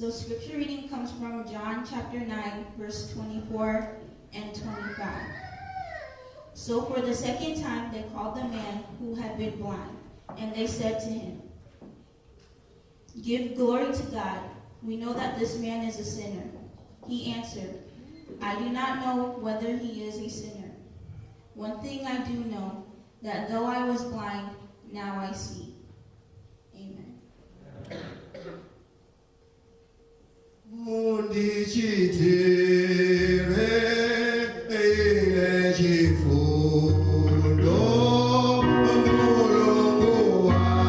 The scripture reading comes from John chapter 9, verse 24 and 25. So for the second time they called the man who had been blind, and they said to him, "Give glory to God. We know that this man is a sinner." He answered, "I do not know whether he is a sinner. One thing I do know, that though I was blind, now I see." Amen. 我的具体来去福罗罗啊。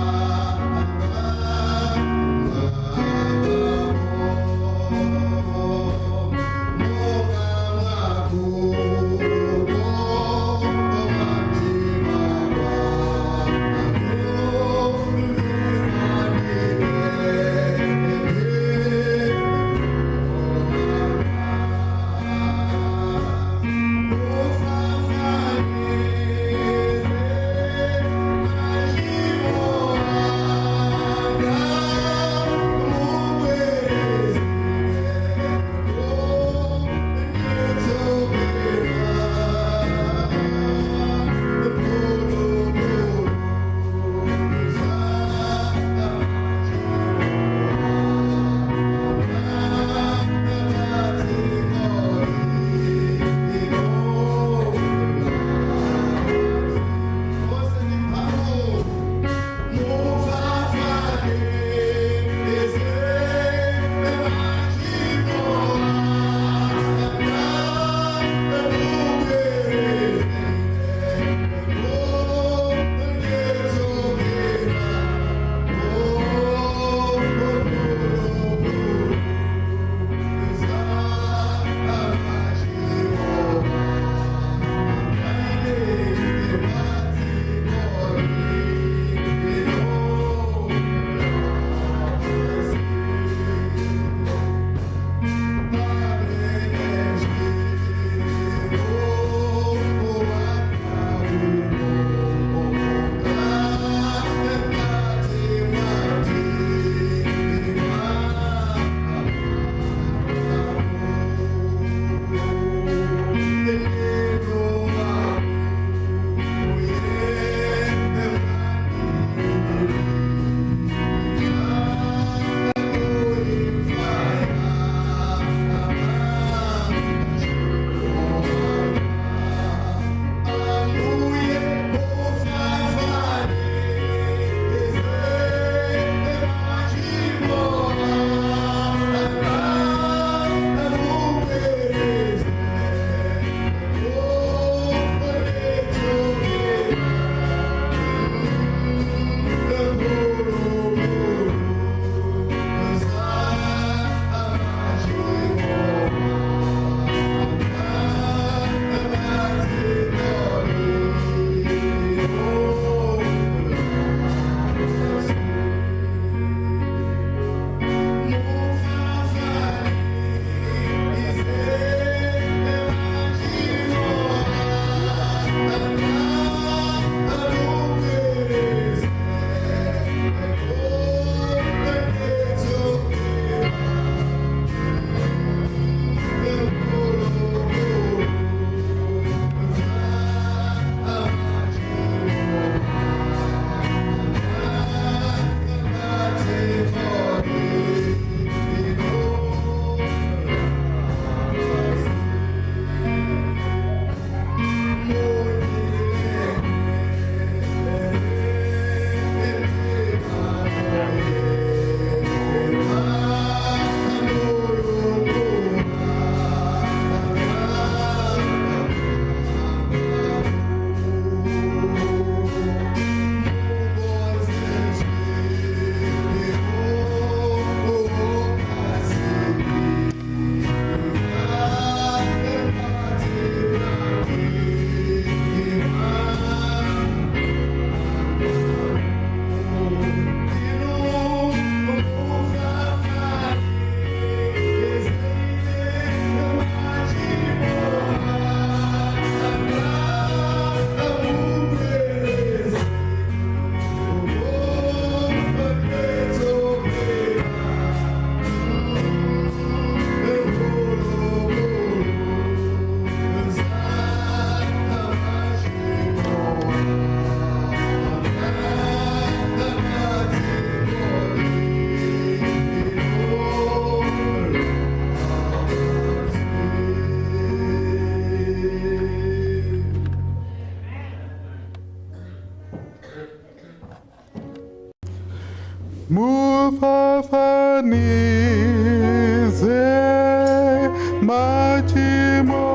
machimo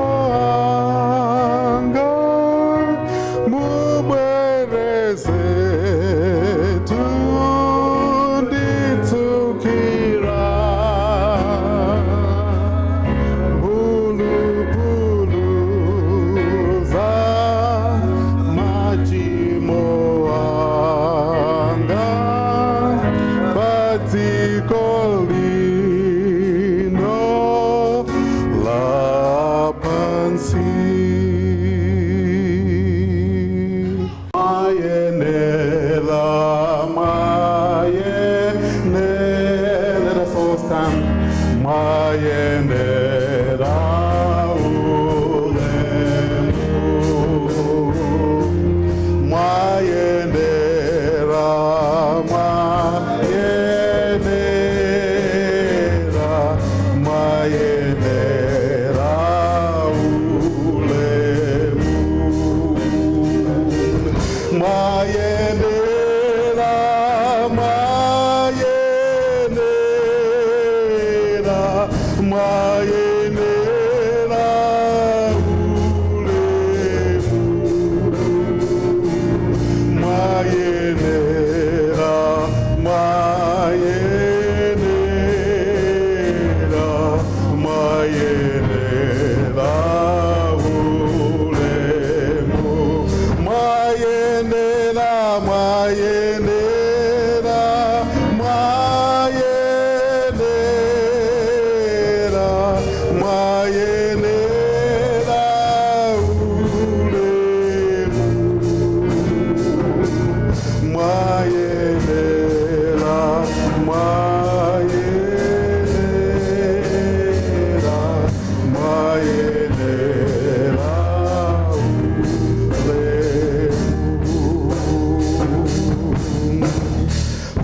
anga mubwereze tunditukira bulubulu za machimo anga patikolino la pansi mayenela mayene let us all stand mayenela ulemu mayenela mayenela mayenela ulemu mayenela mayenela mayenela ulemu mayenela mayenela mayenela ulemu mayenela mayenela mayenela mayenela ulemu mayenela mayenela mayenela ulemu.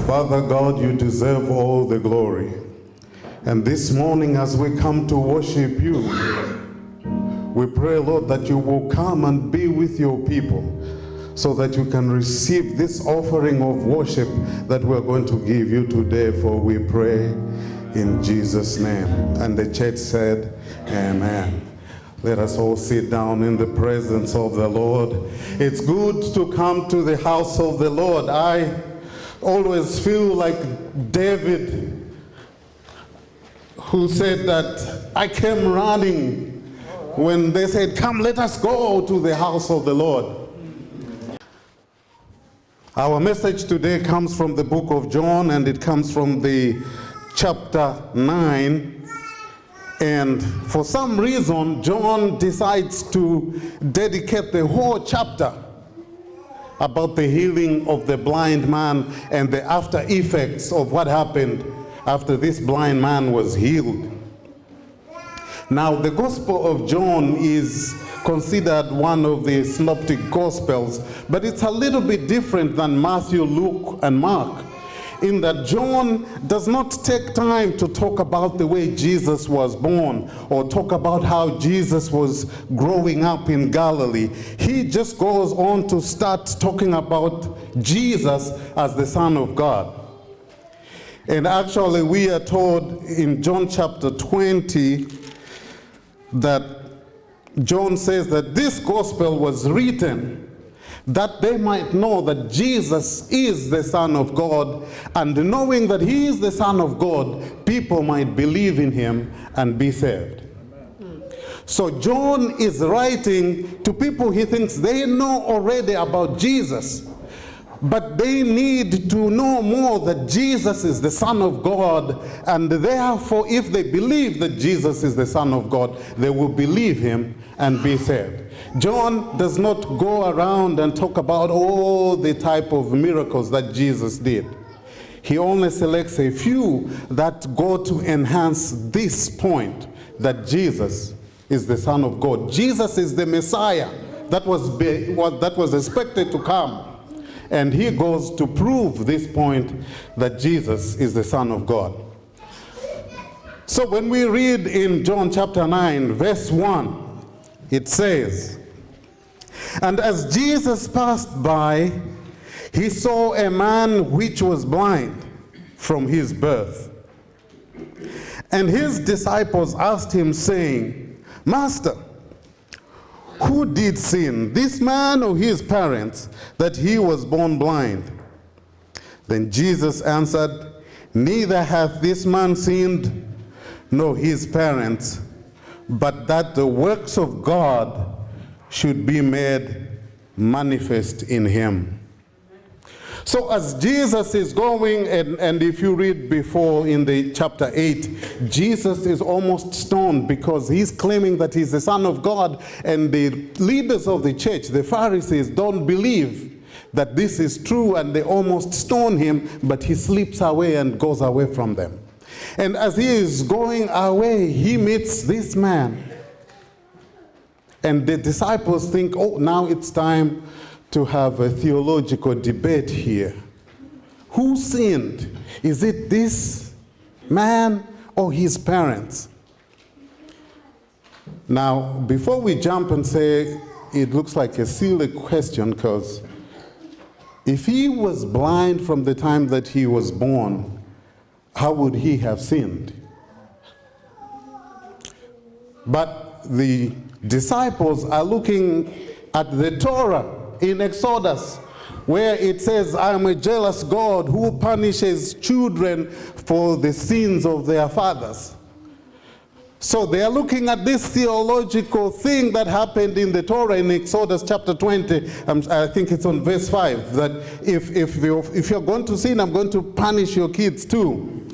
Father God, you deserve all the glory. And this morning as we come to worship you, we pray, Lord, that you will come and be with your people so that you can receive this offering of worship that we're going to give you today, for we pray in Jesus' name. And the church said, amen. Let us all sit down in the presence of the Lord. It's good to come to the house of the Lord. I always feel like David, who said that I came running when they said, come, let us go to the house of the Lord. Our message today comes from the book of John, and it comes from the chapter 9. And for some reason, John decides to dedicate the whole chapter about the healing of the blind man and the after effects of what happened after this blind man was healed. Now, the Gospel of John is considered one of the synoptic Gospels, but it's a little bit different than Matthew, Luke, and Mark, in that John does not take time to talk about the way Jesus was born or talk about how Jesus was growing up in Galilee. He just goes on to start talking about Jesus as the Son of God. And actually, we are told in John chapter 20 that John says that this gospel was written that they might know that Jesus is the Son of God, and knowing that he is the Son of God, people might believe in him and be saved. So John is writing to people he thinks they know already about Jesus, but they need to know more that Jesus is the Son of God, and therefore if they believe that Jesus is the Son of God, they will believe him and be saved. John does not go around and talk about all the type of miracles that Jesus did. He only selects a few that go to enhance this point, that Jesus is the Son of God. Jesus is the Messiah that was expected to come. And he goes to prove this point, that Jesus is the Son of God. So when we read in John chapter 9, verse 1, it says, "And as Jesus passed by, he saw a man which was blind from his birth. And his disciples asked him, saying, Master, who did sin, this man or his parents, that he was born blind? Then Jesus answered, Neither hath this man sinned, nor his parents, but that the works of God should be made manifest in him. So as Jesus is going, and if you read before in the chapter 8, Jesus is almost stoned because he's claiming that he's the Son of God, and the leaders of the church, the Pharisees, don't believe that this is true, and they almost stone him, but he slips away and goes away from them. And as he is going away, he meets this man. And the disciples think, oh, now it's time to have a theological debate here. Who sinned? Is it this man or his parents? Now, before we jump and say it looks like a silly question, because if he was blind from the time that he was born, how would he have sinned? But the disciples are looking at the Torah in Exodus, where it says, I am a jealous God who punishes children for the sins of their fathers. So they are looking at this theological thing that happened in the Torah in Exodus chapter 20. I think it's on verse 5, that if you're going to sin, I'm going to punish your kids too.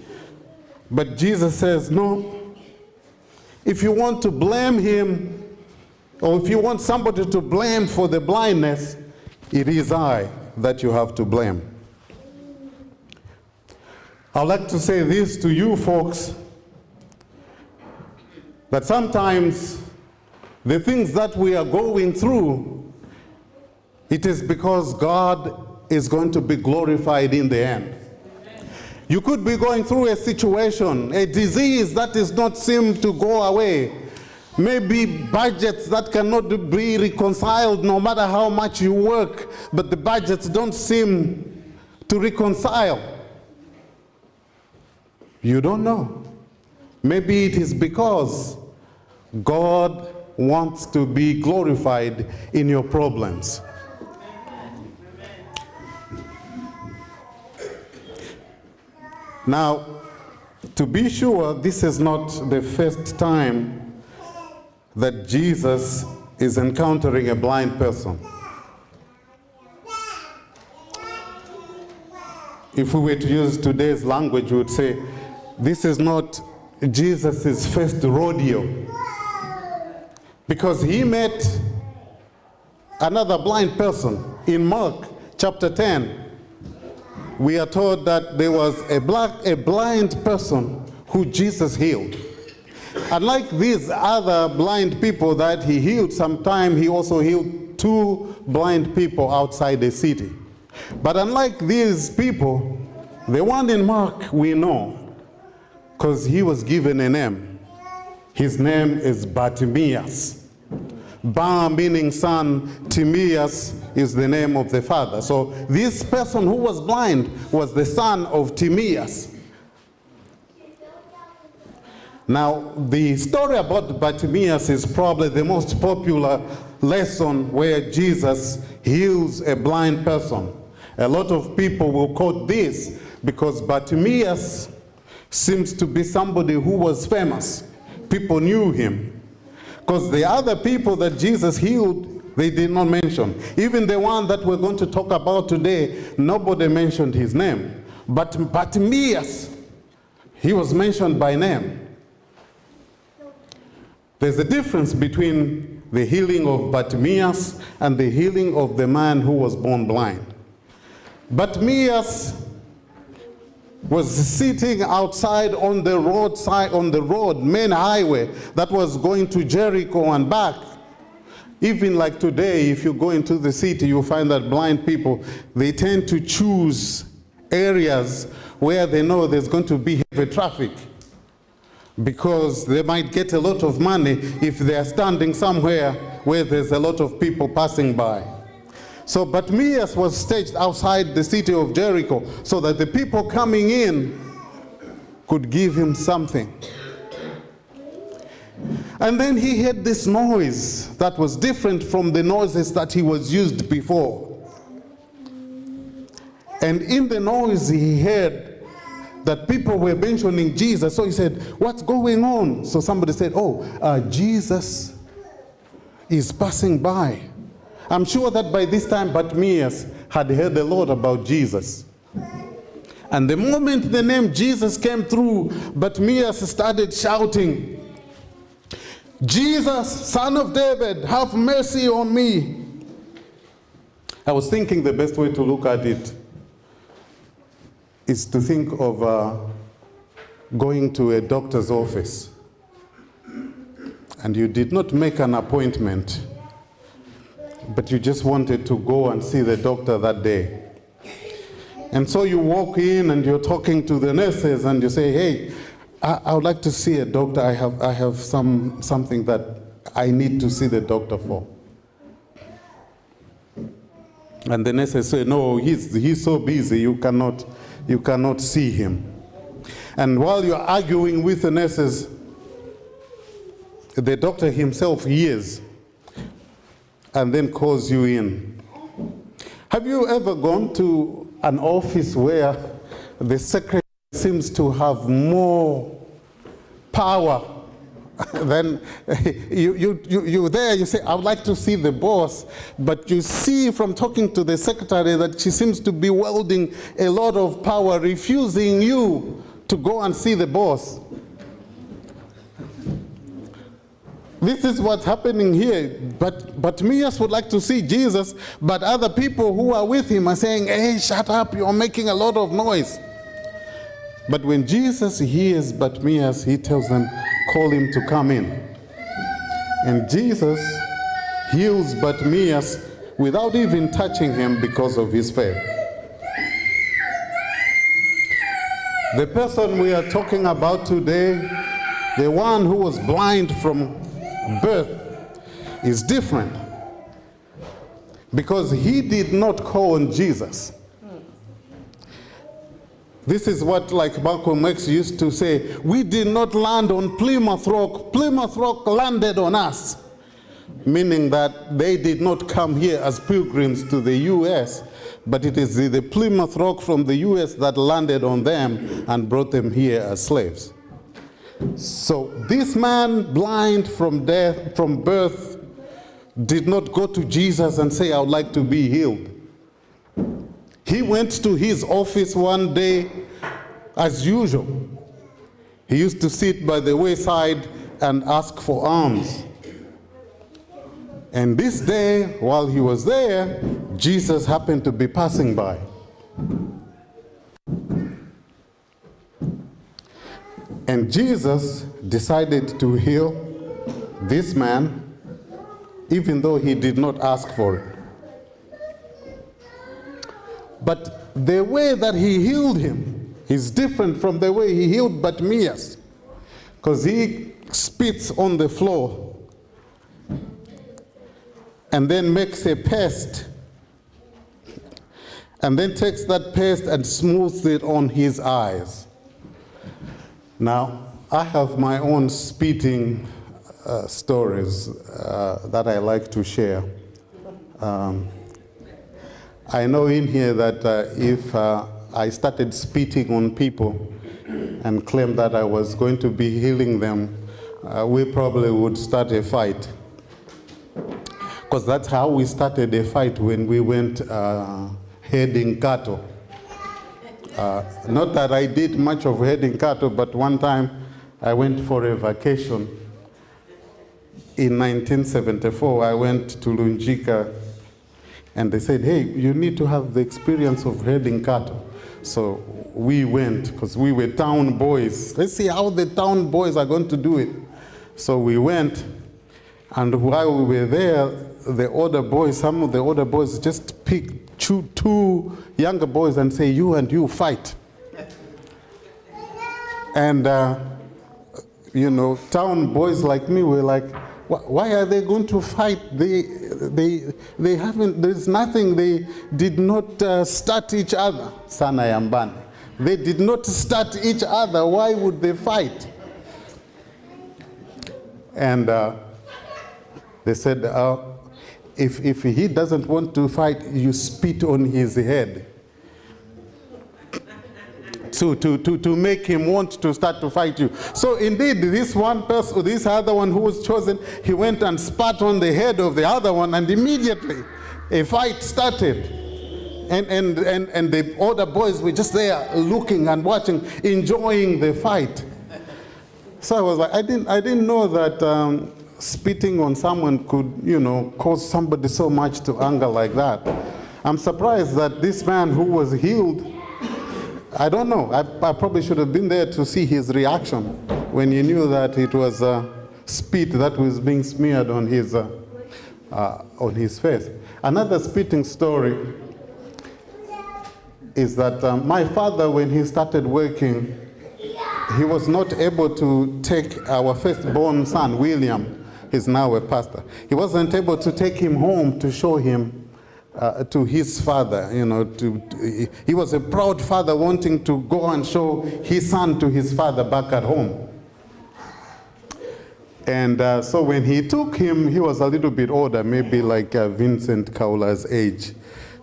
But Jesus says, no. If you want to blame him, or if you want somebody to blame for the blindness, it is I that you have to blame. I'd like to say this to you folks, that sometimes the things that we are going through, it is because God is going to be glorified in the end. You could be going through a situation, a disease that does not seem to go away. Maybe budgets that cannot be reconciled no matter how much you work, but the budgets don't seem to reconcile. You don't know. Maybe it is because God wants to be glorified in your problems. Now, to be sure, this is not the first time that Jesus is encountering a blind person. If we were to use today's language, we would say, this is not Jesus' first rodeo. Because he met another blind person in Mark chapter 10. We are told that there was a blind person who Jesus healed. Unlike these other blind people that he healed, sometime he also healed 2 blind people outside the city. But unlike these people, the one in Mark we know, because he was given a name. His name is Bartimaeus. Bar meaning son, Timaeus is the name of the father. So this person who was blind was the son of Timaeus. Now, the story about Bartimaeus is probably the most popular lesson where Jesus heals a blind person. A lot of people will quote this because Bartimaeus seems to be somebody who was famous. People knew him. Because the other people that Jesus healed, they did not mention. Even the one that we're going to talk about today, nobody mentioned his name. But Bartimaeus, he was mentioned by name. There's a difference between the healing of Bartimaeus and the healing of the man who was born blind. Bartimaeus was sitting outside on the road, main highway that was going to Jericho and back. Even like today, if you go into the city, you'll find that blind people, they tend to choose areas where they know there's going to be heavy traffic, because they might get a lot of money if they are standing somewhere where there's a lot of people passing by. So Bartimaeus was staged outside the city of Jericho so that the people coming in could give him something. And then he heard this noise that was different from the noises that he was used before. And in the noise he heard that people were mentioning Jesus. So he said, what's going on? So somebody said, Jesus is passing by. I'm sure that by this time Bartimaeus had heard a lot about Jesus. And the moment the name Jesus came through, Bartimaeus started shouting, Jesus, Son of David, have mercy on me. I was thinking the best way to look at it is to think of going to a doctor's office and you did not make an appointment, but you just wanted to go and see the doctor that day. And so you walk in and you're talking to the nurses and you say, hey, I would like to see a doctor. I have something that I need to see the doctor for. And the nurses say, no, he's so busy, you cannot see him. And while you're arguing with the nurses, the doctor himself hears and then calls you in. Have you ever gone to an office where the secretary seems to have more power than you there, you say, I would like to see the boss, but you see from talking to the secretary that she seems to be wielding a lot of power, refusing you to go and see the boss. This is what's happening here. But Bartimaeus would like to see Jesus, but other people who are with him are saying, hey, shut up, you're making a lot of noise. But when Jesus hears Bartimaeus, he tells them, call him to come in. And Jesus heals Bartimaeus without even touching him because of his faith. The person we are talking about today, the one who was blind from birth, is different because he did not call on Jesus. This is what, like Malcolm X used to say, we did not land on Plymouth Rock. Plymouth Rock landed on us. Meaning that they did not come here as pilgrims to the U.S., but it is the Plymouth Rock from the U.S. that landed on them and brought them here as slaves. So this man, blind from birth, did not go to Jesus and say, I would like to be healed. He went to his office one day as usual. He used to sit by the wayside and ask for alms. And this day, while he was there, Jesus happened to be passing by. And Jesus decided to heal this man, even though he did not ask for it. But the way that he healed him is different from the way he healed Bartimaeus, because he spits on the floor and then makes a paste and then takes that paste and smooths it on his eyes. Now, I have my own spitting stories that I like to share. I know in here that if I started spitting on people and claimed that I was going to be healing them, we probably would start a fight. Because that's how we started a fight when we went herding cattle. Not that I did much of herding cattle, but one time I went for a vacation. In 1974, I went to Lunjika, and they said, hey, you need to have the experience of herding cattle. So we went, because we were town boys. Let's see how the town boys are going to do it. So we went, and while we were there, the older boys, some of the older boys just picked two younger boys and say, you and you fight. And, town boys like me were like, why are they going to fight? They haven't, there's nothing, they did not start each other. Sana Yambane. They did not start each other. Why would they fight? And they said, if he doesn't want to fight, you spit on his head. So to make him want to start to fight you. So indeed, this one person, this other one who was chosen, he went and spat on the head of the other one, and immediately a fight started. And the older boys were just there looking and watching, enjoying the fight. So I was like, I didn't know that spitting on someone could, cause somebody so much to anger like that. I'm surprised that this man who was healed, I don't know, I probably should have been there to see his reaction when he knew that it was spit that was being smeared on his face. Another spitting story is that my father, when he started working, he was not able to take our firstborn son, William, he's now a pastor. He wasn't able to take him home to show him to his father. He was a proud father wanting to go and show his son to his father back at home. And so when he took him, he was a little bit older, maybe like Vincent Kaula's age.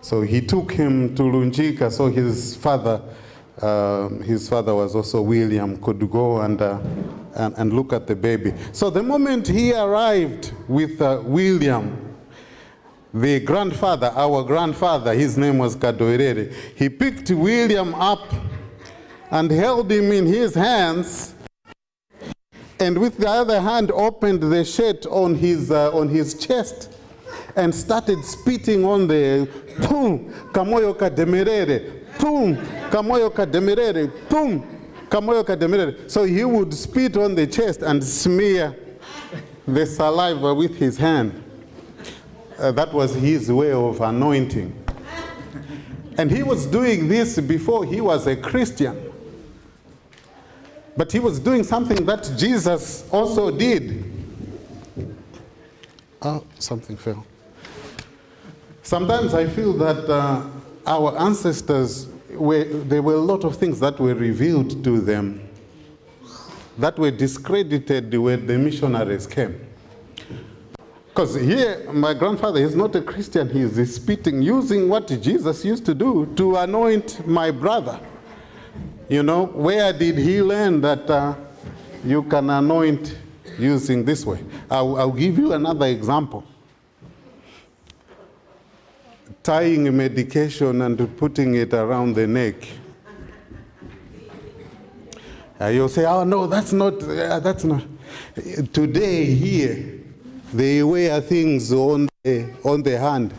So he took him to Lunjika, so his father was also William, could go and look at the baby. So the moment he arrived with William, the grandfather, our grandfather, his name was Kadoirere, he picked William up and held him in his hands, and with the other hand opened the shirt on his chest and started spitting on the pum, kamoyo kademerere, pum, kamoyo kademerere, pum, kamoyo kademerere. So he would spit on the chest and smear the saliva with his hand. That was his way of anointing. And he was doing this before he was a Christian. But he was doing something that Jesus also did. Oh, something fell. Sometimes I feel that our ancestors, there were a lot of things that were revealed to them that were discredited when the missionaries came. Because here, my grandfather is not a Christian, he is spitting, using what Jesus used to do to anoint my brother. Where did he learn that you can anoint using this way? I'll give you another example. Tying a medication and putting it around the neck. You'll say, oh no, that's not. Today here, they wear things on the hand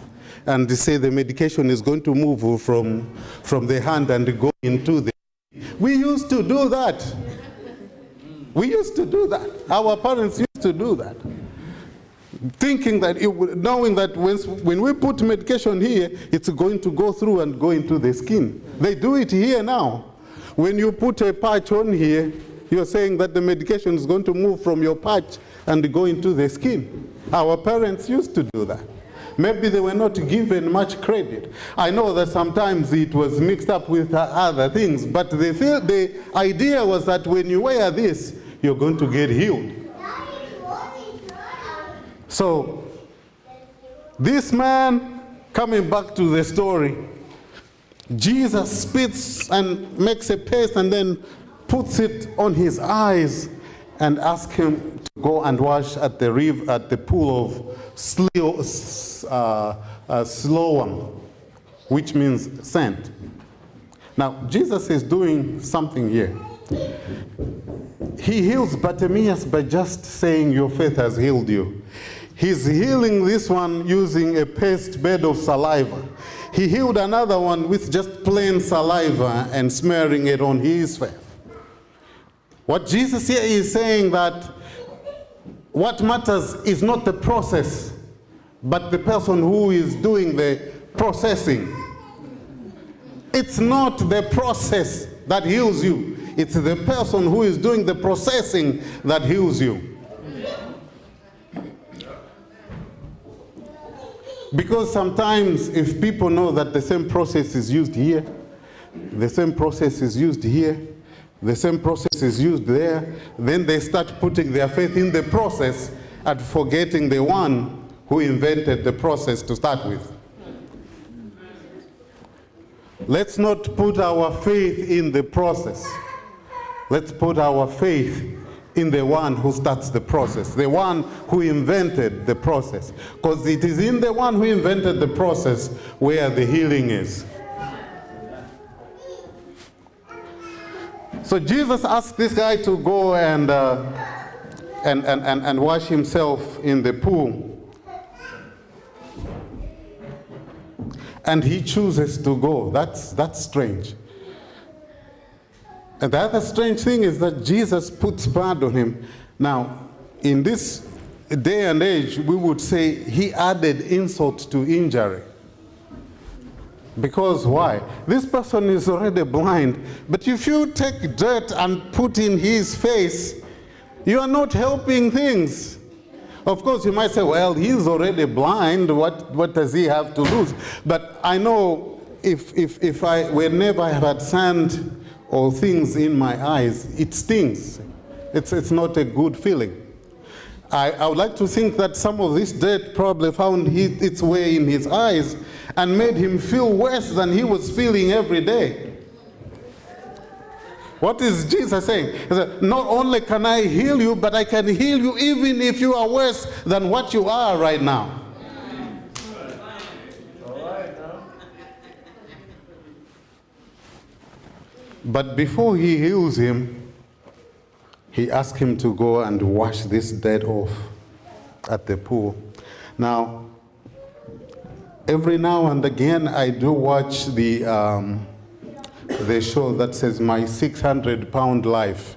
and they say the medication is going to move from the hand and go into the. We used to do that. We used to do that. Our parents used to do that. Thinking that, knowing that when we put medication here, it's going to go through and go into the skin. They do it here now. When you put a patch on here, you're saying that the medication is going to move from your patch and go into the skin. Our parents used to do that. Maybe they were not given much credit. I know that sometimes it was mixed up with other things, but the idea was that when you wear this, you're going to get healed. So, this man, coming back to the story, Jesus spits and makes a paste and then puts it on his eyes and asks him to go and wash at the river, at the pool of Siloam, which means sent. Now, Jesus is doing something here. He heals Bartimaeus by just saying, your faith has healed you. He's healing this one using a paste bed of saliva. He healed another one with just plain saliva and smearing it on his face. What Jesus here is saying that what matters is not the process, but the person who is doing the processing. It's not the process that heals you. It's the person who is doing the processing that heals you. Because sometimes if people know that the same process is used here, the same process is used here, The same process is used there. Then they start putting their faith in the process and forgetting the one who invented the process to start with. Let's not put our faith in the process. Let's put our faith in the one who starts the process, the one who invented the process. Because it is in the one who invented the process where the healing is. So Jesus asked this guy to go and wash himself in the pool. And he chooses to go. That's strange. And the other strange thing is that Jesus puts blood on him. Now, in this day and age, we would say he added insult to injury. Because why? This person is already blind. But if you take dirt and put in his face, you are not helping things. Of course, you might say, well, he's already blind. What does he have to lose? But I know whenever I have had sand or things in my eyes, it stings. It's not a good feeling. I would like to think that some of this dirt probably found its way in his eyes and made him feel worse than he was feeling every day. What is Jesus saying? He said, not only can I heal you, but I can heal you even if you are worse than what you are right now. But before he heals him, he asked him to go and wash this dirt off at the pool. Now, every now and again, I do watch the show that says My 600-Pound Life.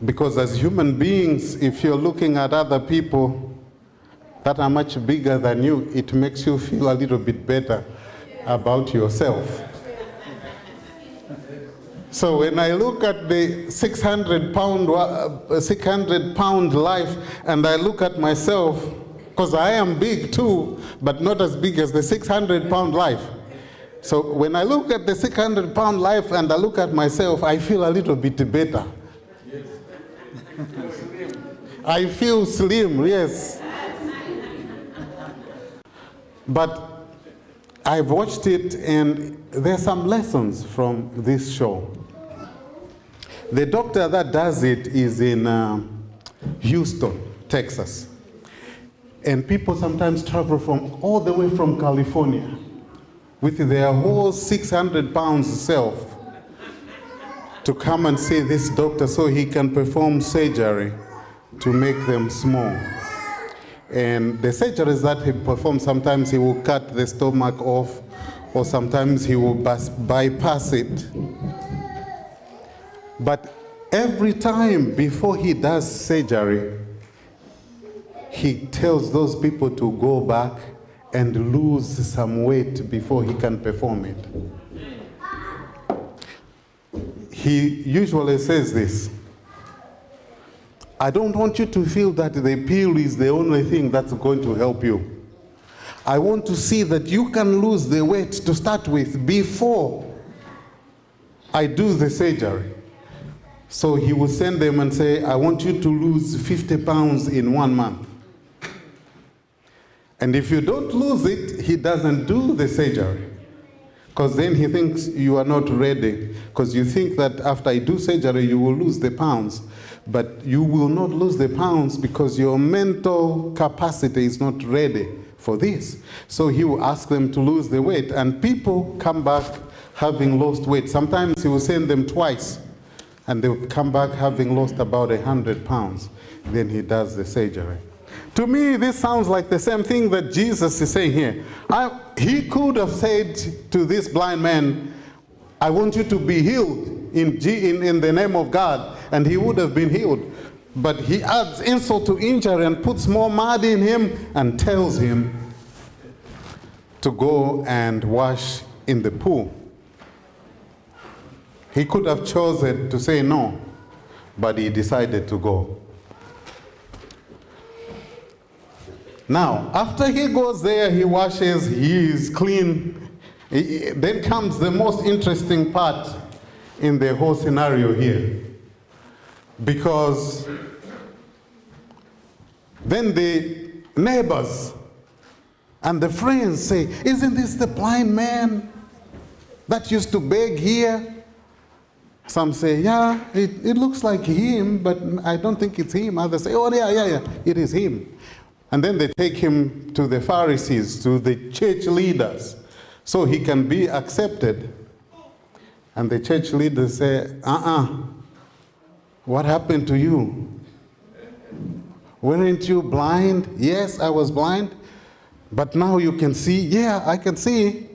Because as human beings, if you're looking at other people that are much bigger than you, it makes you feel a little bit better about yourself. So when I look at the 600-pound life and I look at myself, because I am big too, but not as big as the 600-pound life. So when I look at the 600-pound life and I look at myself, I feel a little bit better. Yes. I feel slim, yes. But I've watched it and there's some lessons from this show. The doctor that does it is in Houston, Texas. And people sometimes travel from all the way from California with their whole 600 pounds self to come and see this doctor so he can perform surgery to make them small. And the surgeries that he performs, sometimes he will cut the stomach off, or sometimes he will bypass it. But every time before he does surgery, he tells those people to go back and lose some weight before he can perform it. He usually says this: I don't want you to feel that the pill is the only thing that's going to help you. I want to see that you can lose the weight to start with before I do the surgery. So he will send them and say, I want you to lose 50 pounds in 1 month. And if you don't lose it, he doesn't do the surgery. Because then he thinks you are not ready. Because you think that after I do surgery, you will lose the pounds. But you will not lose the pounds because your mental capacity is not ready for this. So he will ask them to lose the weight. And people come back having lost weight. Sometimes he will send them twice. And they'll come back having lost about 100 pounds. Then he does the surgery. To me, this sounds like the same thing that Jesus is saying here. He could have said to this blind man, I want you to be healed in the name of God, and he would have been healed. But he adds insult to injury and puts more mud in him and tells him to go and wash in the pool. He could have chosen to say no, but he decided to go. Now, after he goes there, he washes, he is clean. Then comes the most interesting part. in the whole scenario here. Because then the neighbors and the friends say, isn't this the blind man that used to beg here? Some say, yeah, it looks like him, but I don't think it's him. Others say, oh, yeah, it is him. And then they take him to the Pharisees, to the church leaders, so he can be accepted. And the church leaders say, what happened to you? Weren't you blind? Yes, I was blind, but now you can see. Yeah, I can see.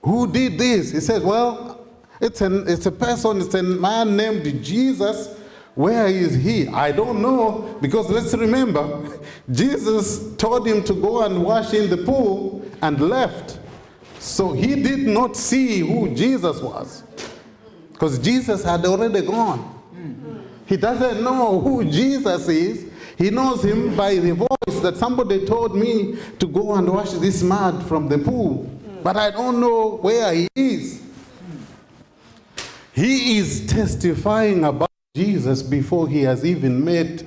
Who did this? He says, well, it's a person, it's a man named Jesus. Where is he? I don't know, because let's remember, Jesus told him to go and wash in the pool and left. So he did not see who Jesus was, because Jesus had already gone. He doesn't know who Jesus is. He knows him by the voice that somebody told me to go and wash this mud from the pool, but I don't know where he is. He is testifying about Jesus before he has even met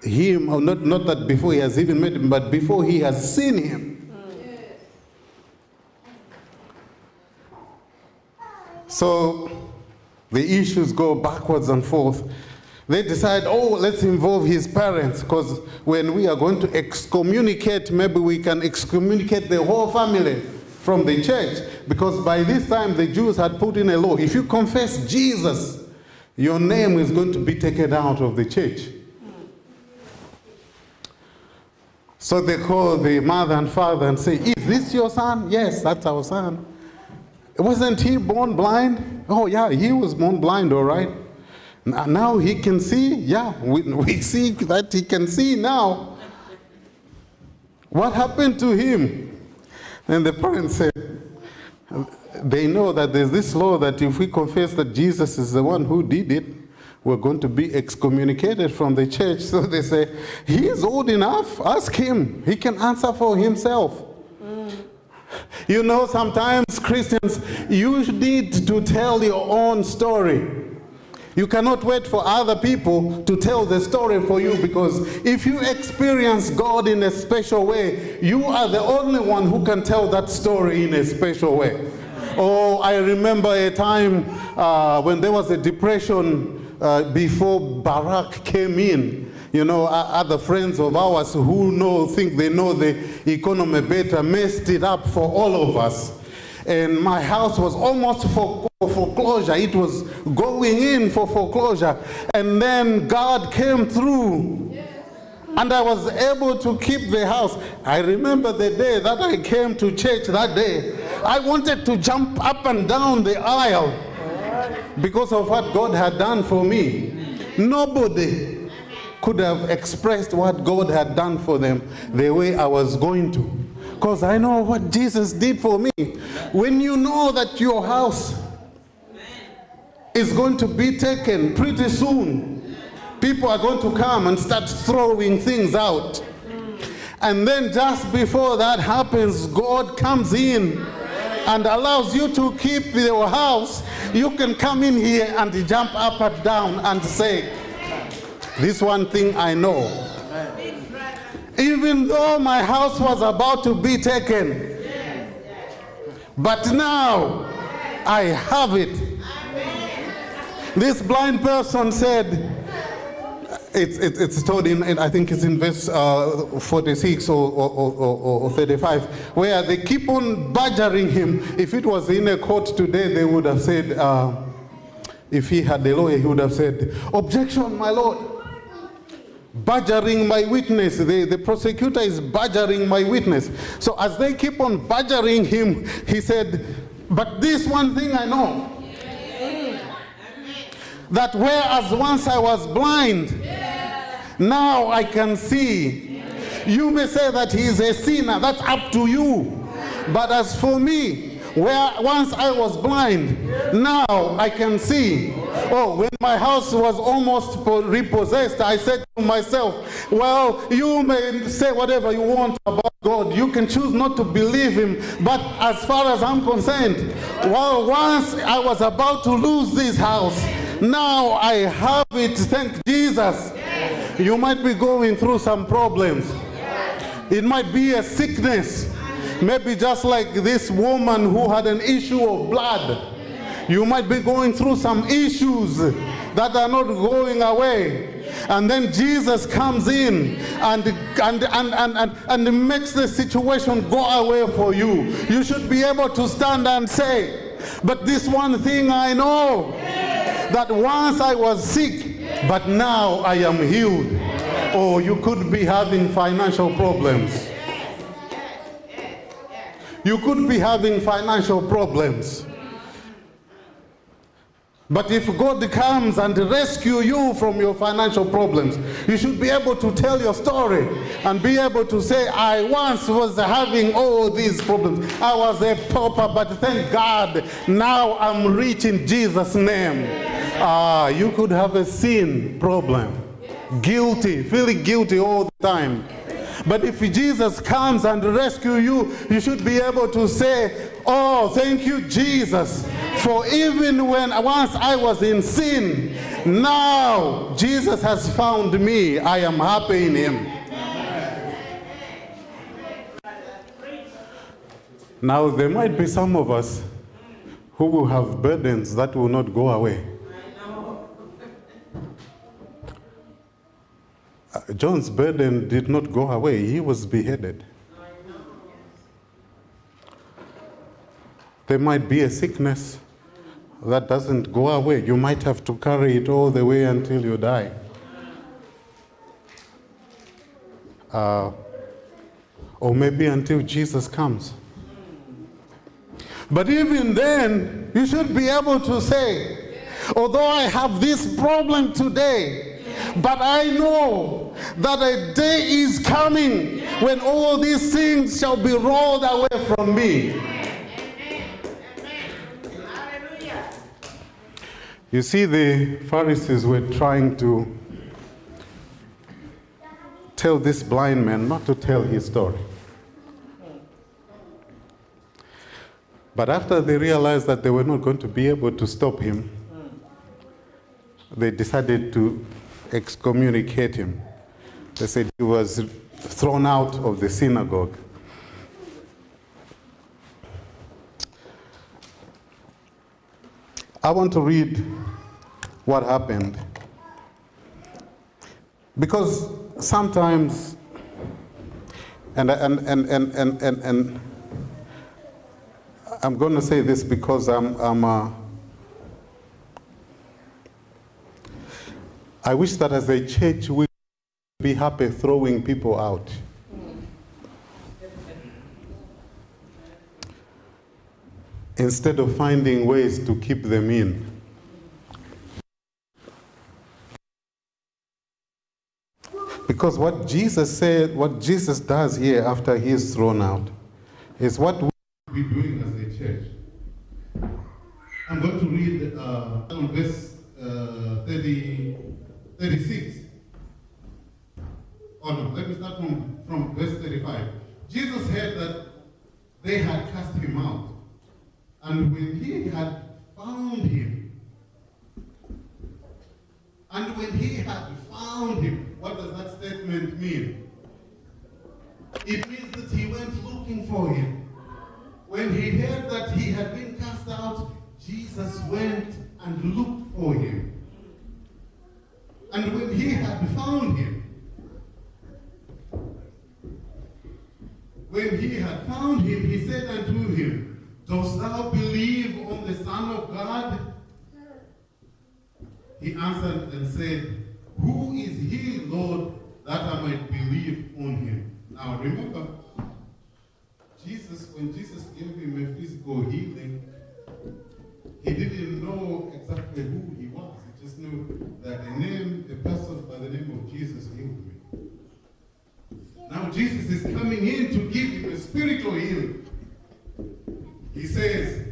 him, or not that before he has even met him, but before he has seen him. So the issues go backwards and forth. They decide, oh, let's involve his parents, because when we are going to excommunicate, maybe we can excommunicate the whole family from the church, because by this time the Jews had put in a law. If you confess Jesus, your name is going to be taken out of the church. So they call the mother and father and say, is this your son? Yes, that's our son. Wasn't he born blind? Oh yeah, he was born blind, all right. Now he can see? Yeah, we see that he can see now. What happened to him? And the parents said, they know that there's this law that if we confess that Jesus is the one who did it, we're going to be excommunicated from the church. So they say, he is old enough, ask him. He can answer for himself. You know, sometimes Christians, you need to tell your own story. You cannot wait for other people to tell the story for you, because if you experience God in a special way, you are the only one who can tell that story in a special way. Oh, I remember a time when there was a depression before Barack came in. You know, other friends of ours who think they know the economy better messed it up for all of us. And my house was almost for foreclosure. It was going in for foreclosure. And then God came through. And I was able to keep the house. I remember the day that I came to church that day. I wanted to jump up and down the aisle because of what God had done for me. Nobody could have expressed what God had done for them the way I was going to. Because I know what Jesus did for me. When you know that your house is going to be taken pretty soon, people are going to come and start throwing things out. And then just before that happens, God comes in and allows you to keep your house. You can come in here and jump up and down and say, this one thing I know. Even though my house was about to be taken, but now I have it. This blind person said, it's told in, I think it's in verse 46 or 35, where they keep on badgering him. If it was in a court today, they would have said, if he had a lawyer, he would have said, objection, my lord. Badgering my witness. The prosecutor is badgering my witness. So as they keep on badgering him, he said, but this one thing I know, that whereas once I was blind, now I can see. You may say that he is a sinner, that's up to you. But as for me, where once I was blind, now I can see. Oh, when my house was almost repossessed, I said to myself, well, you may say whatever you want about God. You can choose not to believe him. But as far as I'm concerned, well, once I was about to lose this house, now I have it, thank Jesus. You might be going through some problems. It might be a sickness. Maybe just like this woman who had an issue of blood. You might be going through some issues that are not going away. And then Jesus comes in and makes the situation go away for you. You should be able to stand and say, but this one thing I know, that once I was sick, but now I am healed. Or you could be having financial problems. You could be having financial problems. But if God comes and rescue you from your financial problems, you should be able to tell your story and be able to say, I once was having all these problems. I was a pauper, but thank God, now I'm rich in Jesus' name. You could have a sin problem. Guilty, feeling guilty all the time. But if Jesus comes and rescue you, you should be able to say, oh, thank you, Jesus, for even when once I was in sin, now Jesus has found me. I am happy in him. Now, there might be some of us who will have burdens that will not go away. John's burden did not go away. He was beheaded. There might be a sickness that doesn't go away. You might have to carry it all the way until you die. Or maybe until Jesus comes. But even then, you should be able to say, although I have this problem today, but I know that a day is coming when all these things shall be rolled away from me. You see, the Pharisees were trying to tell this blind man not to tell his story. But after they realized that they were not going to be able to stop him, they decided to excommunicate him. They said he was thrown out of the synagogue. I want to read what happened, because sometimes, and I'm going to say this because I wish that as a church we be happy throwing people out. Instead of finding ways to keep them in. Because what Jesus said, what Jesus does here after he is thrown out, is what we be doing as a church. I'm going to read on verse 36. Oh no, let me start from verse 35. Jesus heard that they had cast him out. And when he had found him, what does that statement mean? It means that he went looking for him. When he heard that he had been cast out, Jesus went and looked for him. And when he had found him, he said unto him, Dost thou believe on the Son of God? He answered and said, Who is he, Lord, that I might believe on him? Now remember, when Jesus gave him a physical healing, he didn't know exactly who he was. He just knew that a person by the name of Jesus healed me. Now Jesus is coming in to give him a spiritual healing. He says,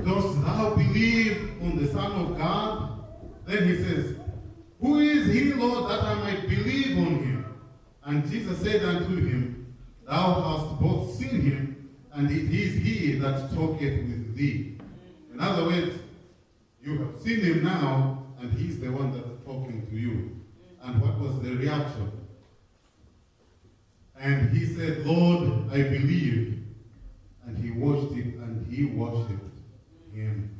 Dost thou believe on the Son of God? Then he says, "Who is he, Lord, that I might believe on him?" And Jesus said unto him, "Thou hast both seen him, and it is he that talketh with thee." In other words, you have seen him now, and he's the one that's talking to you. And what was the reaction? And he said, "Lord, I believe." And he worshipped him.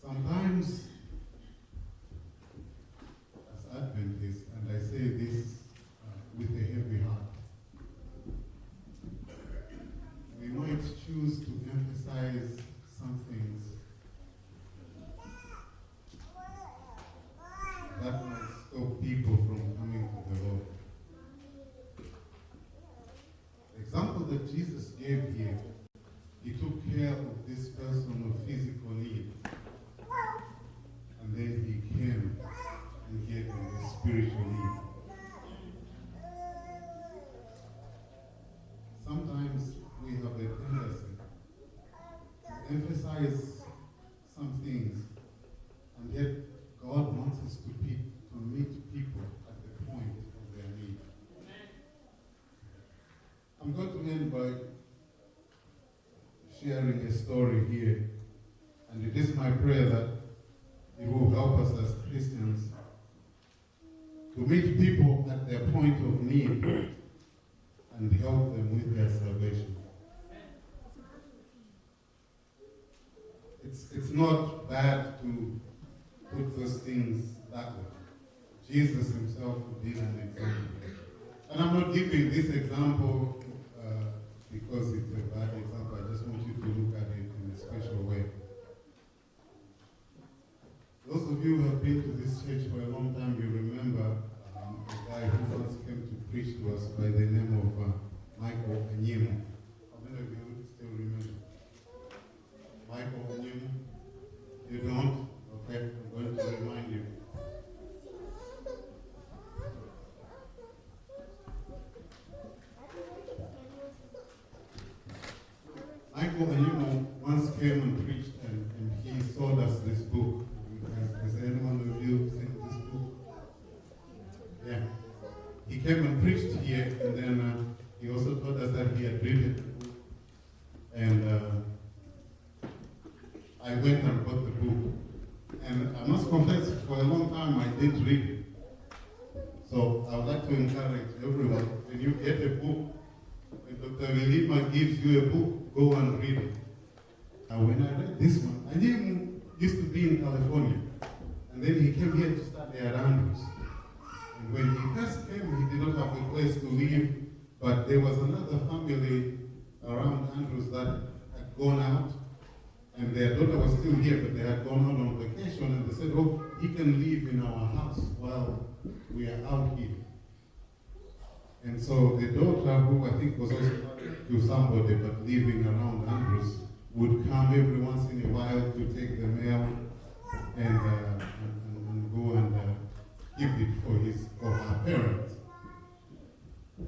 Sometimes, as Adventists, and I say this with a heavy heart, we might choose to emphasize some things that might stop people from coming to the Lord. The example that Jesus gave here, he took care of this person with physical need. And then he came and gave him the spiritual need. Sometimes we have a tendency to emphasize some things, and yet God wants us to meet people at the point of their need. I'm going to end by sharing a story here, and it is my prayer that it will help us as Christians to meet people at their point of need and help them with their salvation. It's not bad to put those things that way. Jesus himself did an example. And I'm not giving this example because it's a bad example. I just want you to look at it in a special way. Those of you who have been to this church for a long time, you remember a guy who once came to preach to us by the name of Michael Onyemo. How many of you still remember? Michael Onyemo? You don't? Okay, I'm going to remind you. Michael Onyemo once came and preached and he sold us this book. Has anyone of you seen this book? Yeah. He came and preached here, and then he also told us that he had read it. And I went and bought the book. And I must confess, for a long time I didn't read it. So I would like to encourage everyone, when you get a book, when Dr. Wilima gives you a book, go and read it. And when I read this one, I knew him used to be in California. And then he came here to study at Andrews. And when he first came, he did not have a place to live, but there was another family around Andrews that had gone out, and their daughter was still here, but they had gone out on vacation, and they said, "Oh, he can live in our house while we are out here." And so the daughter, who I think was also married to somebody but living around Andrews, would come every once in a while to take the mail and go and keep it for her parents.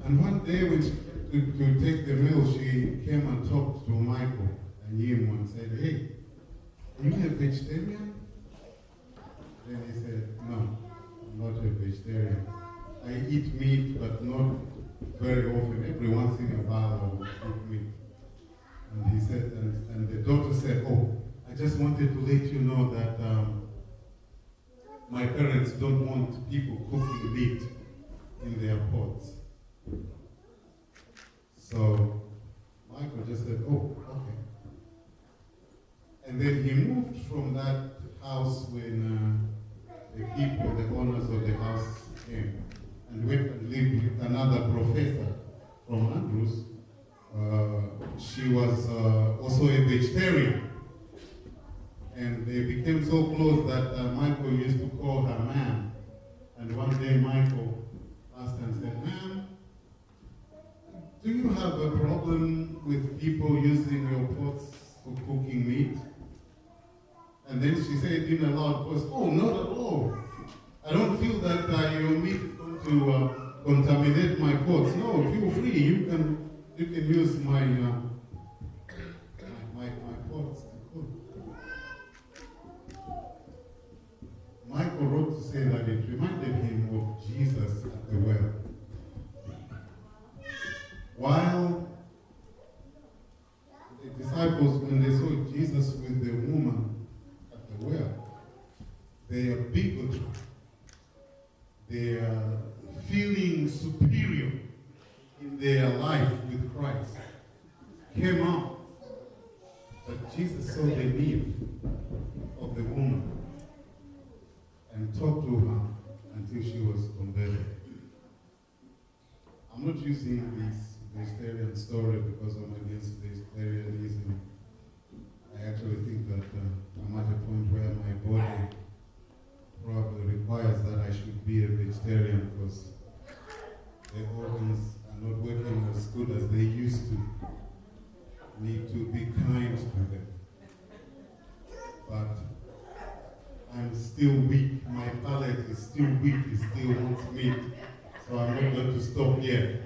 And one day when she came to take the mail, she came and talked to Michael and him and said, "Hey, are you a vegetarian?" Then he said, "No, I'm not a vegetarian. I eat meat, but not very often. Every once in a while I will eat meat." And he said, and the daughter said, "Oh, I just wanted to let you know that my parents don't want people cooking meat in their pots." So Michael just said, "Oh, okay." And then he moved from that house when the people, the owners of the house came, and went and lived with another professor from Andrews. She was also a vegetarian. And they became so close that Michael used to call her ma'am. And one day Michael asked and said, "Ma'am, do you have a problem with people using your pots for cooking meat?" And then she said in a loud voice, "Oh, not at all. I don't feel that your meat is going to contaminate my pots. No, feel free. You can use my pots to cook. Michael wrote to say that it reminded him of Jesus at the well. While the disciples, when they saw Jesus with the woman at the well, they are bigotry. They are feeling superior in their life with Christ. Came out. But Jesus saw the need of the woman and talked to her until she was converted. I'm not using this vegetarian story because I'm against vegetarianism. I actually think that I'm at a point where my body probably requires that I should be a vegetarian because the organs are not working as good as they used to. Need to be kind to them. But I'm still weak. My palate is still weak. It still wants meat. So I'm not going to stop yet.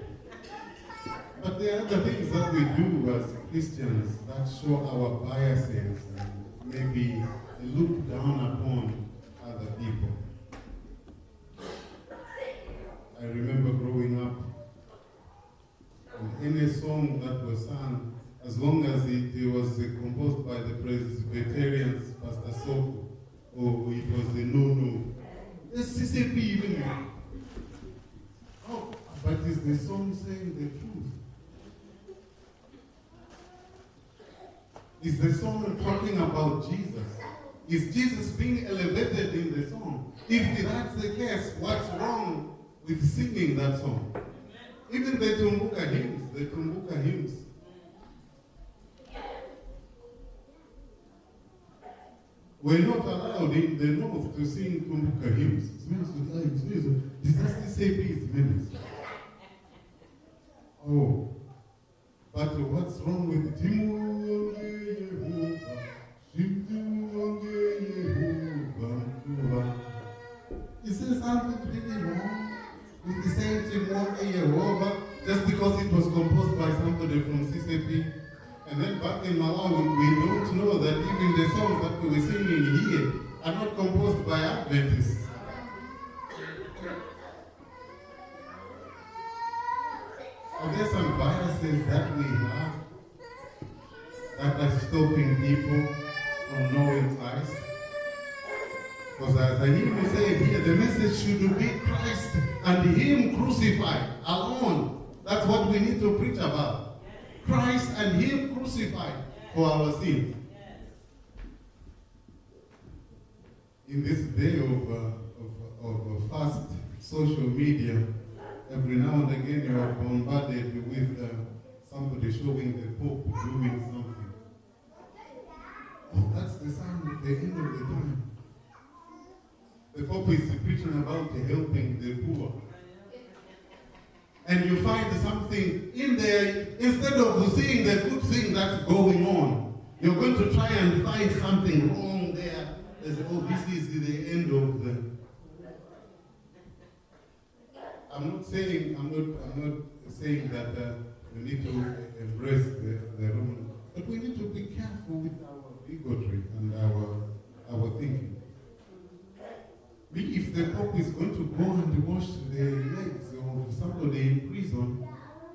But there are other things that we do as Christians that show our biases and maybe look down upon other people. I remember growing up, and any song that was sung, as long as it was composed by the Presbyterians, Pastor Soko, or it was the no, the CCP even. Oh, but is the song saying the truth? Is the song talking about Jesus? Is Jesus being elevated in the song? If that's the case, what's wrong with singing that song? Even the Tumbuka hymns, we're not allowed in the north to sing Tumbuka hymns. Does that say peace, minister? Oh, but what's wrong with Timu? Is there something really wrong with the saying Timu Yehovah just because it was composed by somebody from CCP? And then back in Malawi, we don't know that even the songs that we were singing here are not composed by Adventists. Are there some biases that we have that are stopping people from knowing Christ? Because as I hear you say here, the message should be Christ and Him crucified alone. That's what we need to preach about. Christ and Him crucified for our sins. In this day of fast social media, every now and again you are bombarded with somebody showing the Pope doing something. Oh, that's the sign of the end of the time. The Pope is preaching about helping the poor. And you find something in there, instead of seeing the good thing that's going on, you're going to try and find something wrong there. As oh, this is the end of the. I'm not saying that we need to embrace the Roman, but we need to be careful with our bigotry and our thinking. If the Pope is going to go and wash the legs of somebody in prison,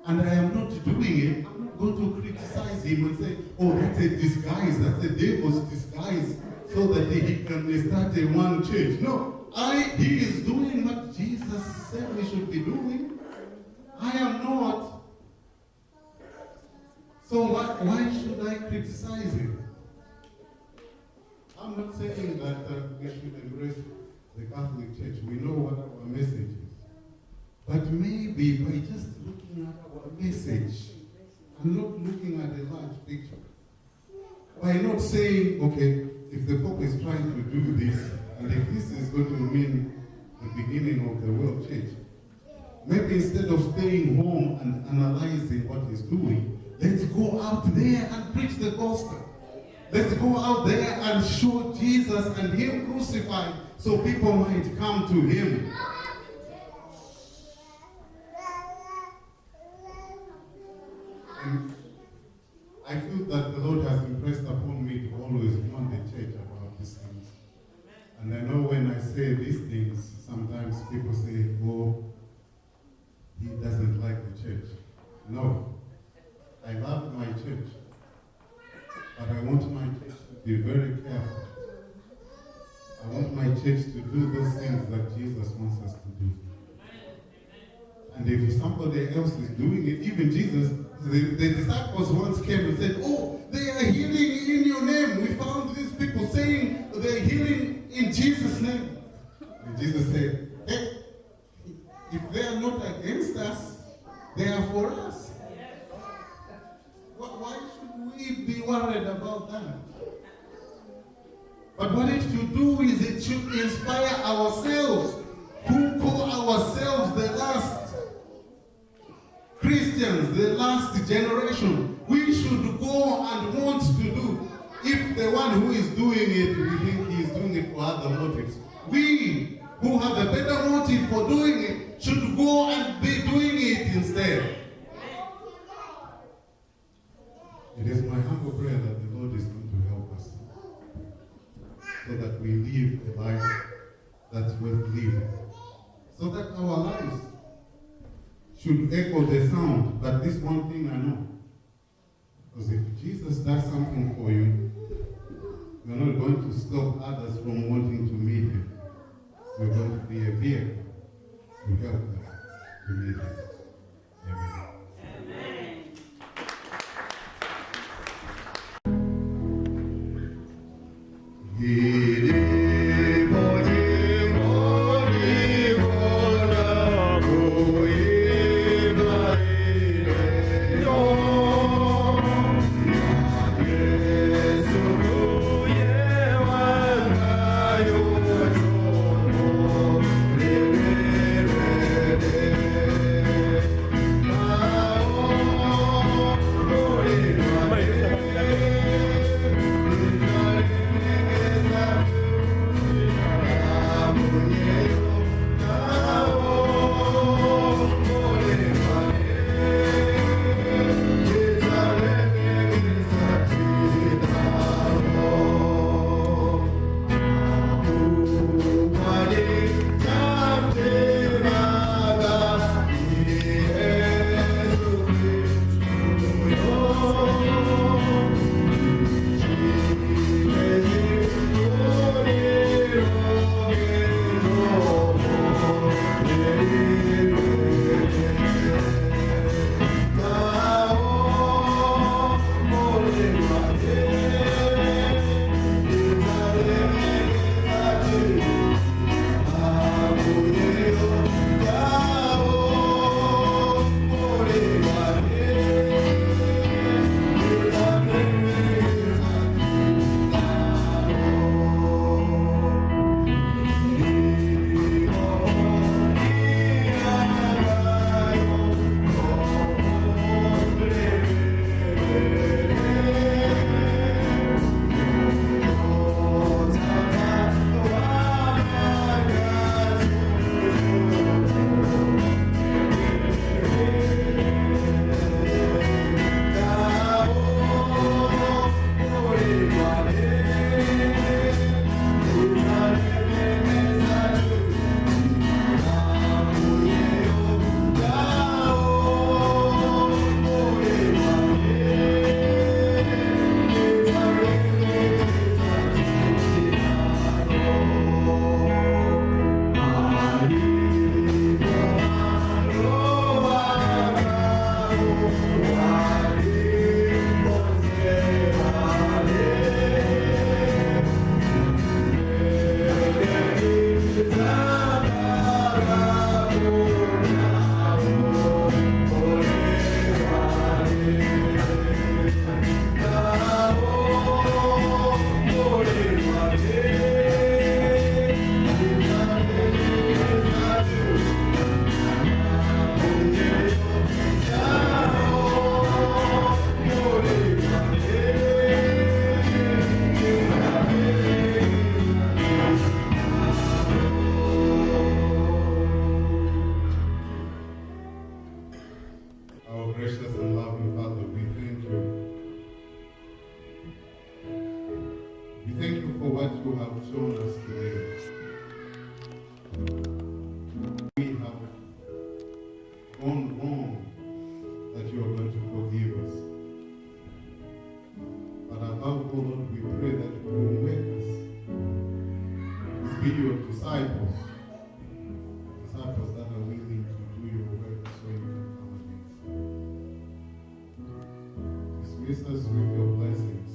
and I am not doing it, I'm not going to criticize him and say, oh, that's a disguise, that's a devil's disguise, so that he can start a one church. No, he is doing what Jesus said we should be doing. I am not. So why should I criticize him? I'm not saying that we should embrace the Catholic Church. We know what our message is. But maybe by just looking at our message and not looking at the large picture, by not saying, okay, if the Pope is trying to do this, and if this is going to mean the beginning of the world church, maybe instead of staying home and analyzing what he's doing, let's go out there and preach the gospel. Let's go out there and show Jesus and Him crucified so people might come to Him. And I feel that the Lord has impressed upon me to always warn the church about these things. And I know when I say these things, sometimes people say, oh, he doesn't like the church. No. I love my church. But I want my church to be very careful. I want my church to do those things that Jesus wants us to do. And if somebody else is doing it, even Jesus, the disciples once came and said, oh, they are healing in your name. We found these people saying they're healing in Jesus' name. And Jesus said, hey, if they are not against us, they are for us. Why should we be worried about that? But what it should do is it should inspire ourselves, who call ourselves the last Christians, the last generation. We should go and want to do. If the one who is doing it, we think he is doing it for other motives. We, who have a better motive for doing it, should go and be doing it instead. It is my humble prayer that the Lord is going to help us, so that we live a life that's worth living, so that our lives should echo the sound. But this one thing I know, because if Jesus does something for you, you're not going to stop others from wanting to meet him. You're going to be a vehicle to help them to meet him. Amen. Gracious and loving Father, we shown us today. We have gone wrong, that you are going to forgive us. But above all, Lord, we pray that you will make us to be your disciples, disciples that are willing to do your work so you can come again. Dismiss us with your blessings.